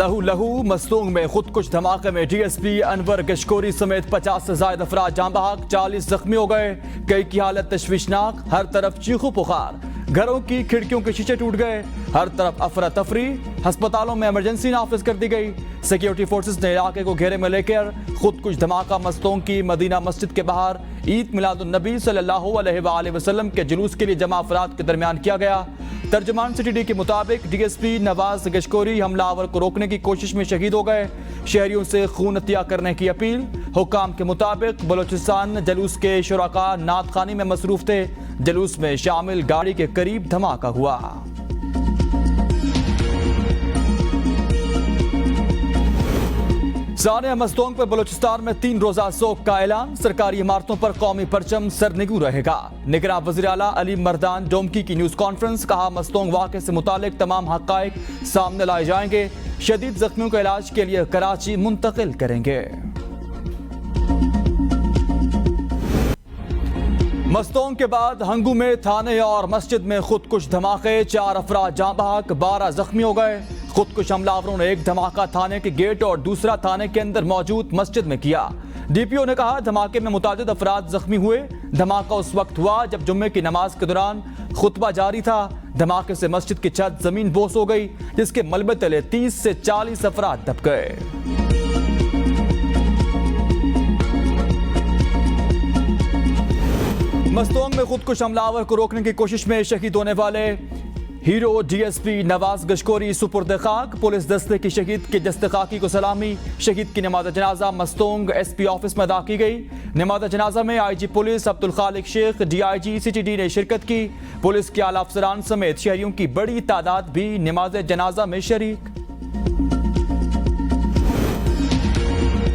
लहू लहू मस्तूंग में खुदकुश धमाके में डीएसपी अनवर गशकोरी समेत 50 से ज्यादा अफराद जान बहक, 40 जख्मी हो गए। कई की हालत तशवीशनाक, हर तरफ चीखो पुकार, घरों की खिड़कियों के शीशे टूट गए, हर तरफ अफरा तफरी। अस्पतालों में इमरजेंसी नाफिज कर दी गई। सिक्योरिटी फोर्सेस ने इलाके को घेरे में लेकर खुदकुश धमाका मस्तूंग की मदीना मस्जिद के बाहर ईद मिलादुन नबी सल्लल्लाहु अलैहि वसल्लम के जुलूस के लिए जमा अफराद के दरमियान किया गया। तर्जुमान सिटी डी के मुताबिक डीएसपी नवाज गशकोरी हमलावर को रोकने की कोशिश में शहीद हो गए। शहरियों से खून अतिया करने की अपील। हुकाम के मुताबिक बलोचिस्तान जलूस के शुराका नात खानी में मसरूफ थे। जलूस में शामिल गाड़ी के करीब धमाका हुआ। सानिया मस्तूंग पर बलोचिस्तान में 3 रोजा सोग का ऐलान। सरकारी इमारतों पर कौमी परचम सरनिगू रहेगा। निगरान वज़ीर आला अली मर्दान डोमकी की न्यूज कॉन्फ्रेंस। कहा, मस्तूंग वाक़े से मुतालिक तमाम हक़ाइक़ सामने लाए जाएंगे। शदीद जख्मियों का इलाज के लिए कराची मुंतकिल करेंगे। मस्तूंग के बाद हंगू में थाने और मस्जिद में खुदकुश धमाके, 4 अफराद जान बहक, 12 जख्मी हो गए। खुदकुश हमलावरों ने एक धमाका थाने के गेट और दूसरा थाने के अंदर मौजूद मस्जिद में किया। डीपीओ ने कहा, धमाके में मुतादिद अफराद जख्मी हुए। धमाका उस वक्त हुआ जब जुम्मे की नमाज के दौरान खुतबा जारी था। धमाके से मस्जिद की छत जमीन बोस हो गई, जिसके मलबे तले 30 से 40 अफराद दब गए। मस्तूंग में खुदकुश हमलावर को रोकने की कोशिश में शहीद होने वाले हीरो डीएसपी नवाज गशकोरी सुपुर्द खाक। पुलिस दस्ते की शहीद के दस्ते खाकी को सलामी। शहीद की नमाज जनाजा मस्तूंग एसपी ऑफिस में अदा की गई। नमाज जनाजा में आईजी पुलिस अब्दुल खालिक शेख, डीआईजी सिटी ने शिरकत की। पुलिस के आला अफसरान समेत शहरियों की बड़ी तादाद भी नमाज जनाजा में शरीक।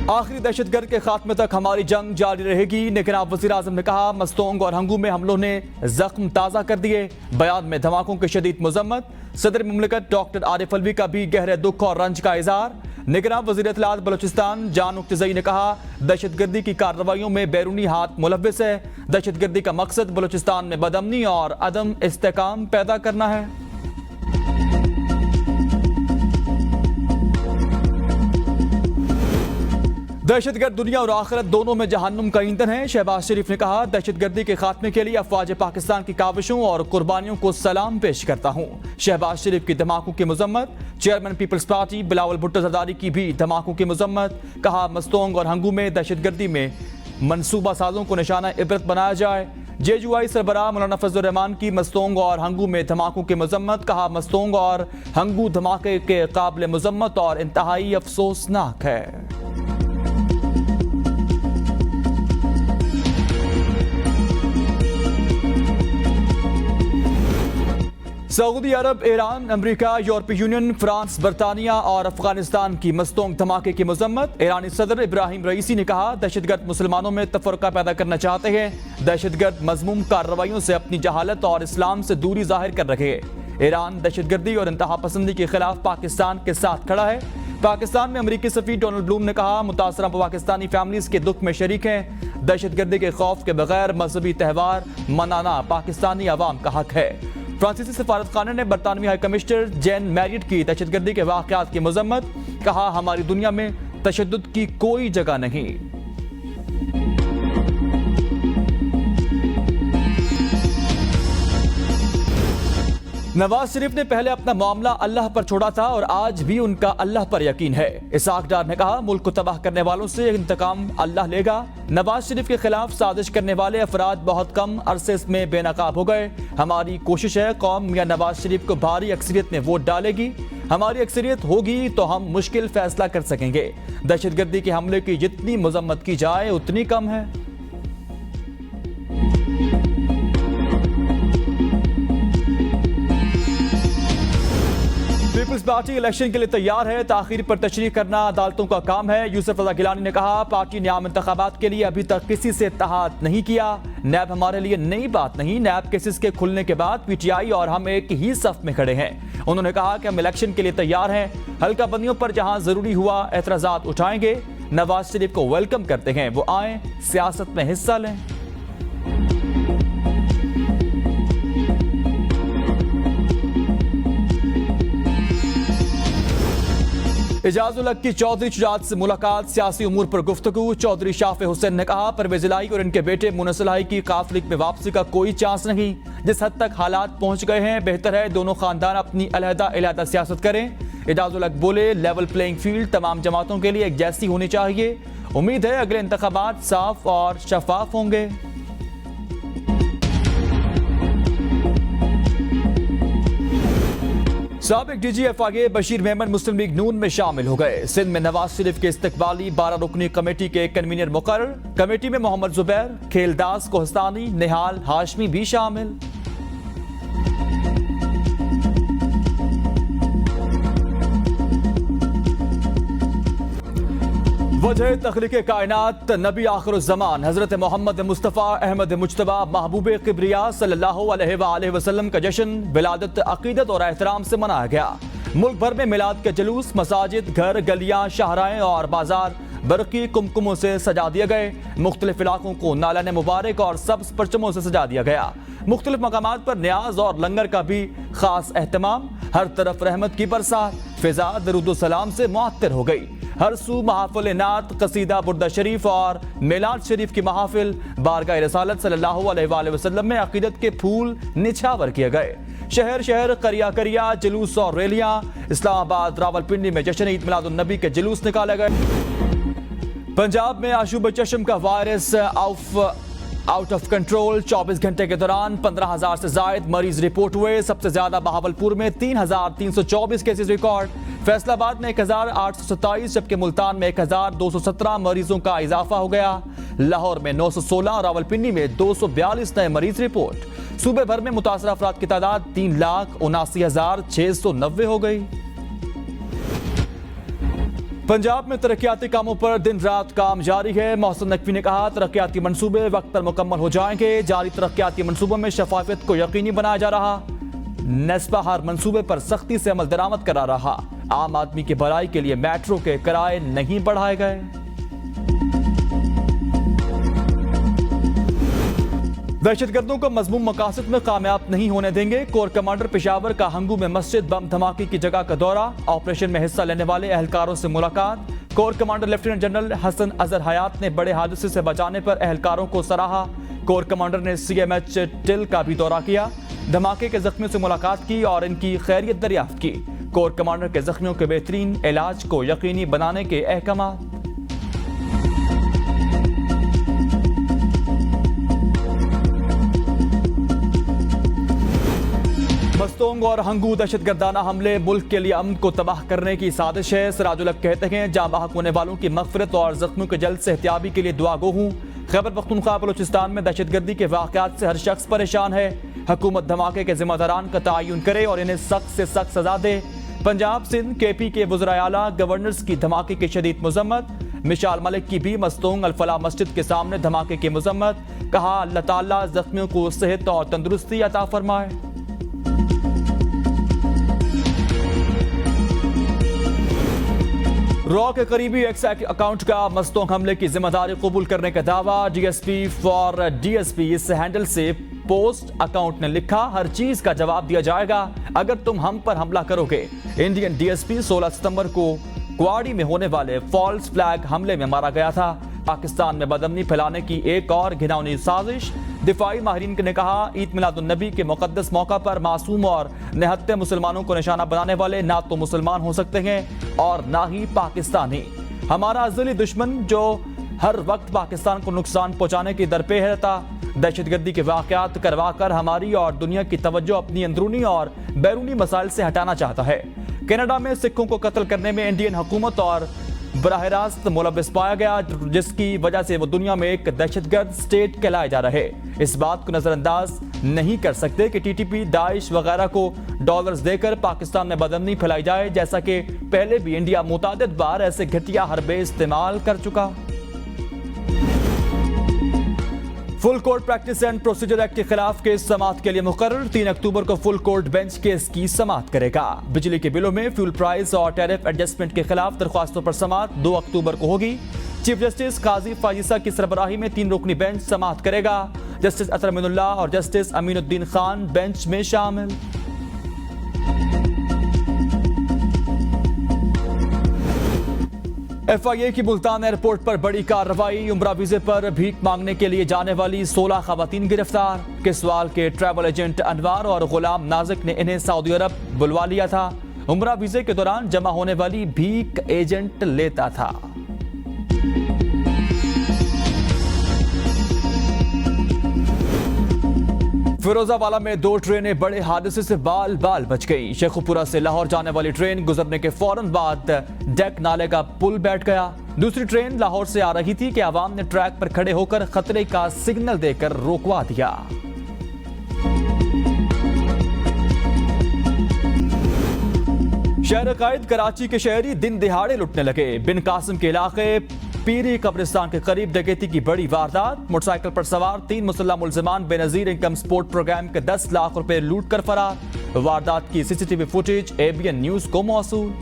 आखिरी दहशतगर्द के खात्मे तक हमारी जंग जारी रहेगी। निगरान वज़ीर आज़म ने कहा, मस्तूंग और हंगू में हमलों ने जख्म ताज़ा कर दिए। बयान में धमाकों की शदीद मजम्मत। सदर मुमलिकत डॉक्टर आरिफ अलवी का भी गहरे दुख और रंज का इज़हार। निगरान वज़ीर इत्तलात बलोचिस्तान जान उक्तज़ई ने कहा, दहशतगर्दी की कार्रवाइयों में बैरूनी हाथ मुलव्विस है। दहशतगर्दी का मकसद बलोचिस्तान में बदअमनी और अदम इस्तेकाम पैदा करना है। दहशतगर्द दुनिया और आखिरत दोनों में जहन्नुम का ईंधन है। शहबाज शरीफ ने कहा, दहशतगर्दी के खात्मे के लिए अफवाज पाकिस्तान की काविशों और कुर्बानियों को सलाम पेश करता हूँ। शहबाज शरीफ की धमाकों की मजम्मत। Chairman Peoples Party Bilawal Bhutto Zardari की भी धमाकों की मजम्मत। कहा, मस्तूंग और हंगू में दहशतगर्दी में मनसूबा साजों को निशाना इबरत बनाया जाए। जेयूआई सरबराह मौलाना फजलुर रहमान की मस्तूंग और हंगू में धमाकों की मजम्मत। कहा, मस्तूंग और हंगू धमाके के काबिल मजम्मत और इंतहाई अफसोसनाक है। सऊदी अरब, ईरान, अमेरिका, यूरोपीय यूनियन, फ्रांस, बरतानिया और अफगानिस्तान की मस्तूंग धमाके की मजम्मत। ईरानी सदर इब्राहिम रईसी ने कहा, दहशतगर्द मुसलमानों में तफरका पैदा करना चाहते हैं। दहशतगर्द मजमूम कार्रवाइयों से अपनी जहालत और इस्लाम से दूरी जाहिर कर रहे हैं। ईरान दहशतगर्दी और इंतहा पसंदी के खिलाफ पाकिस्तान के साथ खड़ा है। पाकिस्तान में अमेरिकी सफीर डोनाल्ड ब्लूम ने कहा, मुतासरा पाकिस्तानी फैमिलीज के दुख में शरीक हैं। दहशतगर्दी के खौफ के बगैर मजहबी त्यौहार मनाना पाकिस्तानी अवाम का हक है। फ्रांसीसी सफारत खाने ने बरतानवी हाई कमिश्नर जैन मैरियट की दहशतगर्दी के वाक़यात की मजम्मत। कहा, हमारी दुनिया में तशद्दुद की कोई जगह नहीं। नवाज शरीफ ने पहले अपना मामला अल्लाह पर छोड़ा था और आज भी उनका अल्लाह पर यकीन है। इसहाक डार ने कहा, मुल्क को तबाह करने वालों से इंतकाम अल्लाह लेगा। नवाज शरीफ के खिलाफ साजिश करने वाले अफराद बहुत कम अरसे में बेनकाब हो गए। हमारी कोशिश है कौम या नवाज शरीफ को भारी अक्सरियत में वोट डालेगी। हमारी अक्सरियत होगी तो हम मुश्किल फैसला कर सकेंगे। दहशतगर्दी के हमले की जितनी मजम्मत की जाए उतनी कम है। पीपल्स पार्टी इलेक्शन के लिए तैयार है। ताखीर पर तशरीह करना अदालतों का काम है। यूसुफ रजा गिलानी ने कहा, पार्टी ने आम इंतखाबात के लिए अभी तक किसी से इत्तेहाद नहीं किया। नैब हमारे लिए नई बात नहीं। नैब केसेस के खुलने के बाद पीटीआई और हम एक ही सफ में खड़े हैं। उन्होंने कहा कि हम इलेक्शन के लिए तैयार हैं। हल्का बंदियों पर जहां जरूरी हुआ एतराजात उठाएंगे। नवाज शरीफ को वेलकम करते हैं, वो आए सियासत में हिस्सा लें। एजाज उल हक की चौधरी शुजात से मुलाकात, सियासी उमूर पर गुफ्तगू। चौधरी शाफे हुसैन ने कहा परवेज इलाही और इनके बेटे मुनस्सिर इलाही की काफिलिक में वापसी का कोई चांस नहीं। जिस हद तक हालात पहुंच गए हैं बेहतर है दोनों खानदान अपनी अलहदा सियासत करें। एजाज उल हक बोले लेवल प्लेइंग फील्ड तमाम जमातों के लिए एक जैसी होनी चाहिए। उम्मीद है अगले इंतखाबात साफ और शफाफ होंगे। साबिक DGFIA बशीर मेमन मुस्लिम लीग नून में शामिल हो गए। सिंध में नवाज शरीफ के इस्तकबाली 12 रुकनी कमेटी के कन्वीनर मुकर्रर। कमेटी में मोहम्मद जुबैर, खेलदास कोहस्तानी, निहाल हाशमी भी शामिल। वजह तख्लीक़ कायनात नबी आखिरुज़्ज़मान हज़रत मोहम्मद मुस्तफ़ा अहमद मुज्तबा महबूब किब्रिया सल्लल्लाहु अलैहि वसल्लम का जश्न विलादत अक़ीदत और एहतराम से मनाया गया। मुल्क भर में मिलाद के जुलूस, मसाजिद, घर, गलियां, शाहराएं और बाजार बरक़ी कुमकुमों से सजा दिए गए। मुख्तलिफ इलाकों को नालन मुबारक और सब्ज़ परचमों से सजा दिया गया। मुख्तलिफ मकामात पर न्याज और लंगर का भी खास एहतमाम। हर तरफ रहमत की बरसात, फिजा दरूद सलाम से मुअत्तर हो गई। हर सू महाफिल नात, कसीदा बुर्दा शरीफ और मिलाद शरीफ की महाफिल। बारगाह रसालत सल्लल्लाहु अलैहि वसल्लम में अकीदत के फूल निछावर किए गए। शहर शहर, करिया करिया, जुलूस और रैलियां। इस्लामाबाद, रावलपिंडी में जश्न ईद मिलादुन नबी के जुलूस निकाले गए। पंजाब में आशूब चश्म का वायरस आउट ऑफ कंट्रोल। 24 घंटे के दौरान 15,000 से जायद मरीज रिपोर्ट हुए। सबसे ज्यादा बहावलपुर में 3,324 केसेस रिकॉर्ड। फैसलाबाद में 1,827 जबकि मुल्तान में 1,217 मरीजों का इजाफा हो गया। लाहौर में 916, रावलपिंडी में 242 नए मरीज रिपोर्ट। सूबे भर में मुतासर अफराद की तादाद 3,79,690 हो गई। पंजाब में तरक्याती कामों पर दिन रात काम जारी है। मोहसिन नकवी ने कहा तरक्याती मंसूबे वक्त पर मुकम्मल हो जाएंगे। जारी तरक्याती मंसूबों में शफाफियत को यकीनी बनाया जा रहा। नेस्पा हर मंसूबे पर सख्ती से अमल दरामद करा रहा। आम आदमी की भलाई के लिए मेट्रो के किराए नहीं बढ़ाए गए। दहशतगर्दों को मजमूम मकासद में कामयाब नहीं होने देंगे। कोर कमांडर पेशावर का हंगू में मस्जिद बम धमाके की जगह का दौरा। ऑपरेशन में हिस्सा लेने वाले एहलकारों से मुलाकात। Core commander lieutenant general Hasan Azhar Hayat ने बड़े हादसे से बचाने पर एहलकारों को सराहा। कोर कमांडर ने CMH टिल का भी दौरा किया। धमाके के जख्मियों से मुलाकात की और इनकी खैरियत दरियाफ्त की। कोर कमांडर के जख्मियों के बेहतरीन इलाज को यकीनी बनाने के अहकाम। मस्तोंग और हंगू दहशतगर्दाना हमले मुल्क के लिए अमन को तबाह करने की साजिश है। सिराजुल हक कहते हैं जाँ बहक होने वालों की मगफिरत और जख्मियों के जल्द से एहतियाबी के लिए दुआ गो हूँ। खैबर पख्तूनख्वा बलूचिस्तान में दहशतगर्दी के वाक़यात से हर शख्स परेशान है। हुकूमत धमाके के जिम्मेदारान का तयन करे और इन्हें सख्त से सख्त सजा दे। पंजाब सिंध KP के वज़राए आला गवर्नर्स की धमाके की शदीद मजम्मत। मिशाल मलिक की भी मस्तोंग अल-फलाह मस्जिद के सामने धमाके की मजम्मत। कहा अल्लाह ताला जख्मियों को सेहत और तंदुरुस्ती अता फरमाए। रॉ के करीबी एक्स अकाउंट का मस्तोंग हमले की जिम्मेदारी कबूल करने का दावा। DSP फॉर DSP इस हैंडल से पोस्ट अकाउंट ने लिखा हर चीज का जवाब दिया जाएगा अगर तुम हम पर हमला करोगे। इंडियन DSP 16 सितंबर को क्वाडी में होने वाले फॉल्स फ्लैग हमले में मारा गया था। पाकिस्तान में बदअमनी फैलाने की एक और घिनौनी साजिश। दिफाई माहिरीन ने कहा ईद मिलादुन नबी के मुकद्दस मौका पर मासूम और निहत्ते मुसलमानों को निशाना बनाने वाले ना तो मुसलमान हो सकते हैं और ना ही पाकिस्तानी। हमारा अज़ली दुश्मन जो हर वक्त पाकिस्तान को नुकसान पहुंचाने की दरपे रहता। दहशतगर्दी के वाक़यात करवा कर हमारी और दुनिया की तवज्जो अपनी अंदरूनी और बैरूनी मसाइल से हटाना चाहता है। कनाडा में सिखों को कत्ल करने में इंडियन हुकूमत और बराह रास्त मुलव्वस पाया गया, जिसकी वजह से वो दुनिया में एक दहशतगर्द स्टेट कहलाए जा रहे। इस बात को नजरअंदाज नहीं कर सकते कि TTP, दाइश वगैरह को डॉलर्स देकर पाकिस्तान में बदअमनी फैलाई जाए, जैसा कि पहले भी इंडिया मुतादिद बार ऐसे घटिया हरबे इस्तेमाल कर चुका। Full court practice and procedure act के खिलाफ केस समाअत के लिए मुकर्रर। 3 अक्टूबर को फुल कोर्ट बेंच केस की समाअत करेगा। बिजली के बिलों में फ्यूल प्राइस और टैरिफ एडजस्टमेंट के खिलाफ दरख्वास्तों पर समाअत 2 अक्टूबर को होगी। चीफ जस्टिस काजी फाजिसा की सरबराही में 3 रुकनी बेंच समाअत करेगा। जस्टिस अतर अमीनुल्लाह और जस्टिस अमीनुद्दीन खान बेंच में शामिल। FIA की मुल्तान एयरपोर्ट पर बड़ी कार्रवाई। उम्रा वीजे पर भीख मांगने के लिए जाने वाली 16 खवातीन गिरफ्तार। किसवाल के ट्रैवल एजेंट अनवार और गुलाम नाजिक ने इन्हें सऊदी अरब बुलवा लिया था। उम्रा वीजे के दौरान जमा होने वाली भीख एजेंट लेता था। फिरोजावाला में 2 ट्रेनें बड़े हादसे से बाल बाल बच गई। शेखुपुरा से लाहौर जाने वाली ट्रेन गुजरने के फौरन बाद डेक नाले का पुल बैठ गया। दूसरी ट्रेन लाहौर से आ रही थी कि आवाम ने ट्रैक पर खड़े होकर खतरे का सिग्नल देकर रोकवा दिया। शहर कायद कराची के शहरी दिन दिहाड़े लुटने लगे। बिन कासिम के इलाके पीरी कब्रिस्तान के करीब डकैती की बड़ी वारदात। मोटरसाइकिल पर सवार 3 मुसल्लह मुलजिमान बेनजीर इनकम सपोर्ट प्रोग्राम के 10 लाख रुपए लूट कर फरार। वारदात की CCTV फुटेज ABN न्यूज को मौसूल।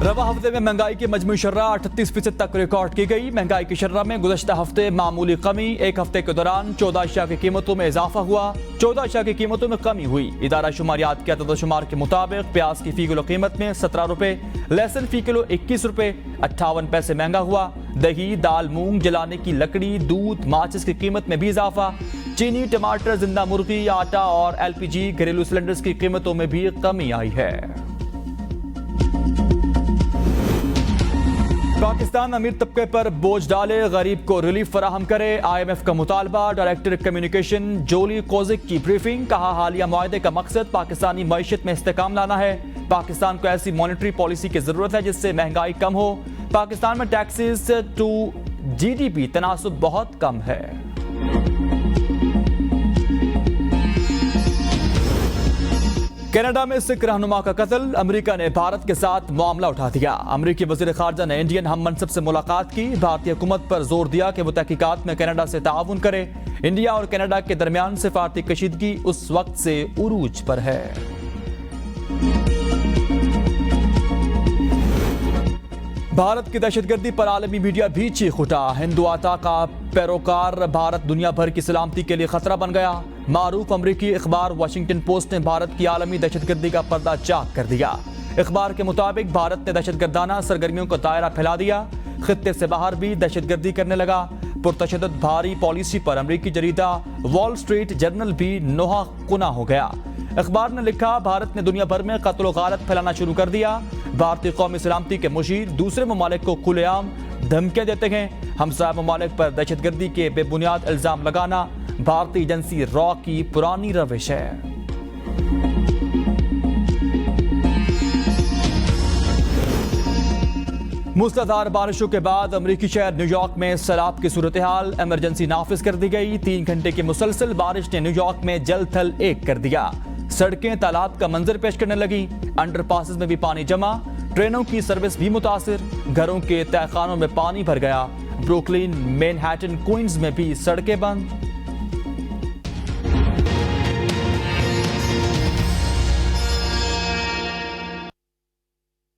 रवा हफ्ते में महंगाई की मजमूई शर्रा 38% तक रिकॉर्ड की गई। महंगाई की शर्रा में गुज़श्ता हफ्ते मामूली कमी। एक हफ्ते के दौरान 14 अशिया की कीमतों में इजाफा हुआ। 14 अशिया की कीमतों में कमी हुई। इदारा शुमारियात के अदद-ओ-शुमार के मुताबिक प्याज की फी किलो कीमत में 17 रुपए, लहसुन फी किलो 21 रुपए 58 पैसे महंगा हुआ। दही, दाल, मूंग, जलाने की लकड़ी, दूध, माचिस की कीमत में भी इजाफा। चीनी, टमाटर, जिंदा मुर्गी, आटा और LPG घरेलू सिलेंडर्स की कीमतों में भी कमी आई है। पाकिस्तान अमीर तबके पर बोझ डाले, गरीब को रिलीफ फराहम करे। IMF का मुतालबा। डायरेक्टर कम्युनिकेशन जोली कोजिक की ब्रीफिंग। कहा, हालिया मुआहदे का मकसद पाकिस्तानी मईशत में इस्तेकाम लाना है। पाकिस्तान को ऐसी मॉनेटरी पॉलिसी की जरूरत है जिससे महंगाई कम हो। पाकिस्तान में टैक्सेस टू GDP तनासुब बहुत कम है। कनाडा में सिख रहनुमा का कत्ल। अमेरिका ने भारत के साथ मामला उठा दिया। अमेरिकी वजीर खारजा ने इंडियन हम मनसब से मुलाकात की। भारतीय हुकूमत पर जोर दिया कि वो तहकीकात में कनाडा से ताउन करे। इंडिया और कनाडा के दरमियान सिफारती कशीदगी उस वक्त से उरूज पर है। भारत की दहशतगर्दी पर आलमी मीडिया भी चीख उठा। हिंदू आता का पैरोकार भारत दुनिया भर की सलामती के लिए खतरा बन गया। मारूफ अमरीकी अखबार वाशिंगटन पोस्ट ने भारत की आलमी दहशतगर्दी का पर्दा चाक कर दिया। अखबार के मुताबिक भारत ने दहशतगर्दाना सरगर्मियों का दायरा फैला दिया। खित्ते से बाहर भी दहशतगर्दी करने लगा। पुरतशद्दुद भारी पॉलिसी पर अमरीकी जरीदा वॉल स्ट्रीट जर्नल भी नोहा कुना हो गया। अखबार ने लिखा, भारत ने दुनिया भर में कत्ल और गारत फैलाना शुरू कर दिया। भारतीय कौमी सलामती के मुशीर दूसरे ममालिक को खुलेआम धमकियां देते हैं। हमसाया ममालिक पर दहशतगर्दी के बेबुनियाद इल्जाम लगाना भारतीय एजेंसी रॉ की पुरानी रविश है। मूसलाधार बारिशों के बाद अमरीकी शहर न्यूयॉर्क में सैलाब की सूरत हाल। इमरजेंसी नाफिज कर दी गई। 3 घंटे की मुसलसल बारिश ने न्यूयॉर्क में जल थल एक कर दिया। सड़कें तालाब का मंजर पेश करने लगी। अंडरपासेस में भी पानी जमा। ट्रेनों की सर्विस भी मुतासिर। घरों के तहखानों में पानी भर गया। ब्रुकलिन, मैनहट्टन, क्वींस में भी सड़कें बंद।